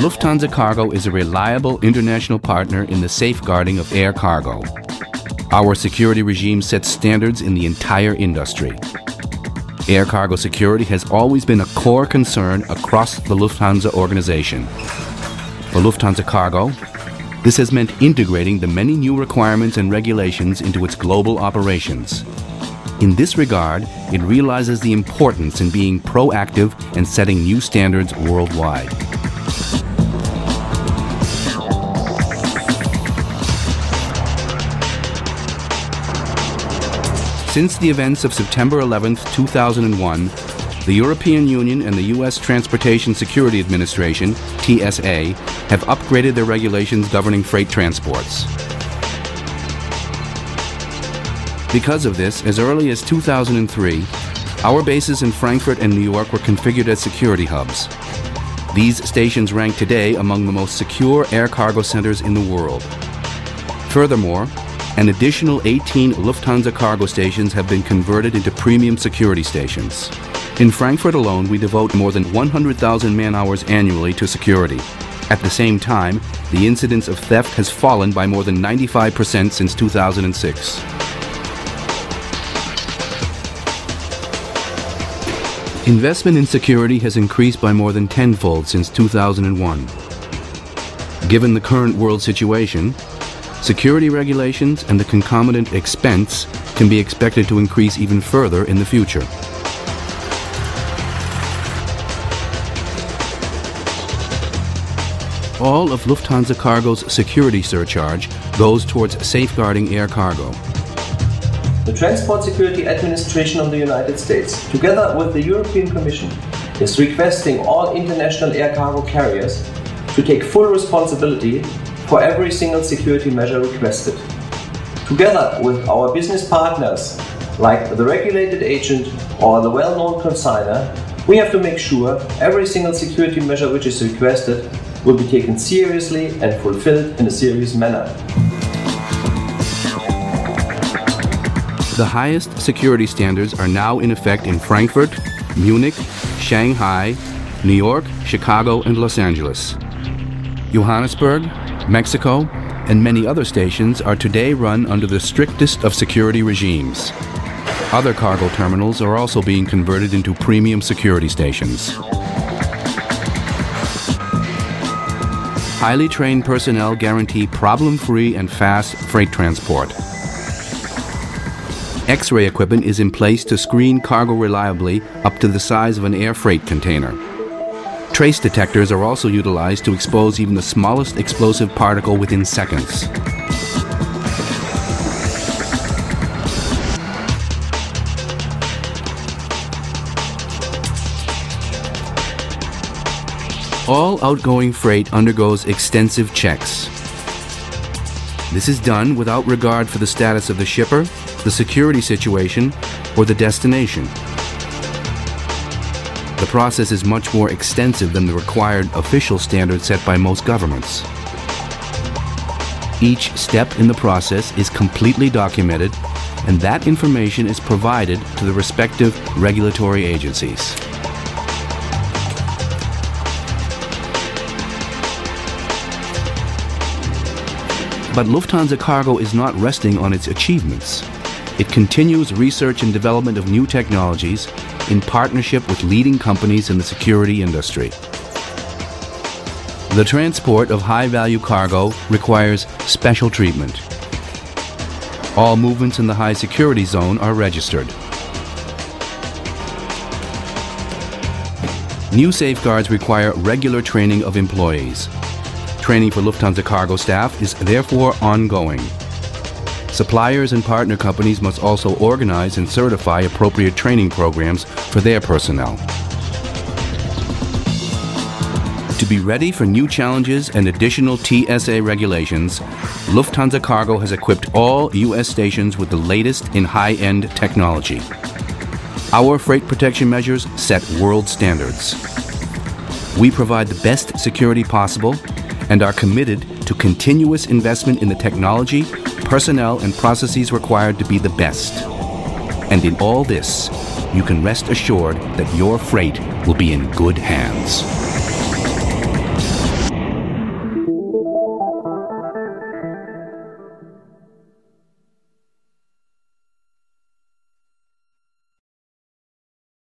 Lufthansa Cargo is a reliable international partner in the safeguarding of air cargo. Our security regime sets standards in the entire industry. Air cargo security has always been a core concern across the Lufthansa organization. For Lufthansa Cargo, this has meant integrating the many new requirements and regulations into its global operations. In this regard, it realizes the importance in being proactive and setting new standards worldwide. Since the events of September 11, 2001, the European Union and the U.S. Transportation Security Administration, TSA, have upgraded their regulations governing freight transports. Because of this, as early as 2003, our bases in Frankfurt and New York were configured as security hubs. These stations rank today among the most secure air cargo centers in the world. Furthermore, an additional 18 Lufthansa Cargo stations have been converted into premium security stations. In Frankfurt alone, we devote more than 100,000 man-hours annually to security. At the same time, the incidence of theft has fallen by more than 95% since 2006. Investment in security has increased by more than tenfold since 2001. Given the current world situation, security regulations and the concomitant expense can be expected to increase even further in the future. All of Lufthansa Cargo's security surcharge goes towards safeguarding air cargo. The Transport Security Administration of the United States, together with the European Commission, is requesting all international air cargo carriers to take full responsibility for every single security measure requested. Together with our business partners, like the regulated agent or the well-known consignor, we have to make sure every single security measure which is requested will be taken seriously and fulfilled in a serious manner. The highest security standards are now in effect in Frankfurt, Munich, Shanghai, New York, Chicago, and Los Angeles. Johannesburg, Mexico, and many other stations are today run under the strictest of security regimes. Other cargo terminals are also being converted into premium security stations. Highly trained personnel guarantee problem-free and fast freight transport. X-ray equipment is in place to screen cargo reliably up to the size of an air freight container. Trace detectors are also utilized to expose even the smallest explosive particle within seconds. All outgoing freight undergoes extensive checks. This is done without regard for the status of the shipper, the security situation, or the destination. The process is much more extensive than the required official standards set by most governments. Each step in the process is completely documented, and that information is provided to the respective regulatory agencies. But Lufthansa Cargo is not resting on its achievements. It continues research and development of new technologies in partnership with leading companies in the security industry. The transport of high-value cargo requires special treatment. All movements in the high security zone are registered. New safeguards require regular training of employees. Training for Lufthansa Cargo staff is therefore ongoing. Suppliers and partner companies must also organize and certify appropriate training programs for their personnel. To be ready for new challenges and additional TSA regulations, Lufthansa Cargo has equipped all U.S. stations with the latest in high-end technology. Our freight protection measures set world standards. We provide the best security possible and are committed to continuous investment in the technology, personnel, and processes required to be the best. And in all this, you can rest assured that your freight will be in good hands.